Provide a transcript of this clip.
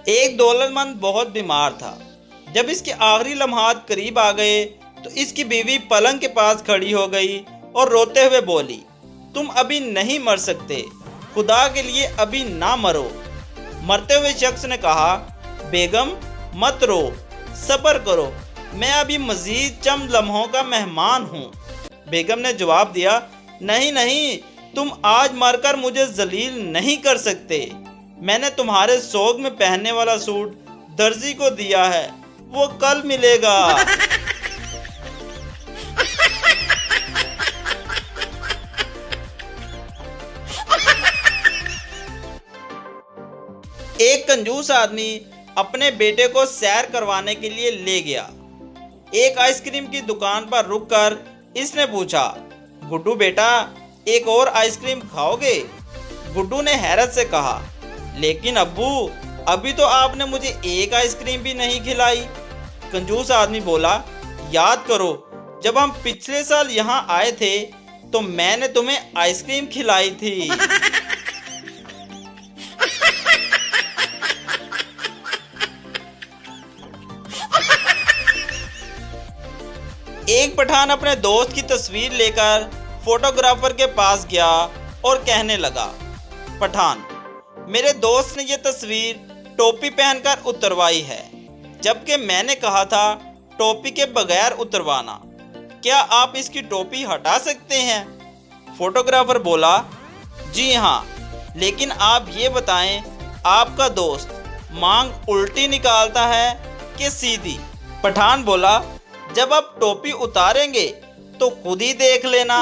एक दौलतमंद बहुत बीमार था। जब इसके आखिरी लम्हात करीब आ गए तो इसकी बीवी पलंग के पास खड़ी हो गई और रोते हुए बोली, तुम अभी नहीं मर सकते, खुदा के लिए अभी ना मरो। मरते हुए शख्स ने कहा, बेगम मत रो, सब्र करो, मैं अभी मजीद चंद लम्हों का मेहमान हूँ। बेगम ने जवाब दिया, नहीं नहीं, तुम आज मरकर मुझे जलील नहीं कर सकते। मैंने तुम्हारे सोग में पहनने वाला सूट दर्जी को दिया है, वो कल मिलेगा। एक कंजूस आदमी अपने बेटे को सैर करवाने के लिए ले गया। एक आइसक्रीम की दुकान पर रुककर इसने पूछा, गुड्डू बेटा, एक और आइसक्रीम खाओगे? गुड्डू ने हैरत से कहा, लेकिन अब्बू, अभी तो आपने मुझे एक आइसक्रीम भी नहीं खिलाई। कंजूस आदमी बोला, याद करो, जब हम पिछले साल यहाँ आए थे तो मैंने तुम्हें आइसक्रीम खिलाई थी। एक पठान अपने दोस्त की तस्वीर लेकर फोटोग्राफर के पास गया और कहने लगा, पठान, मेरे दोस्त ने यह तस्वीर टोपी पहनकर उतरवाई है, जबकि मैंने कहा था टोपी के बगैर उतरवाना। क्या आप इसकी टोपी हटा सकते हैं? फोटोग्राफर बोला, जी हाँ, लेकिन आप ये बताएं, आपका दोस्त मांग उल्टी निकालता है कि सीधी? पठान बोला, जब आप टोपी उतारेंगे तो खुद ही देख लेना।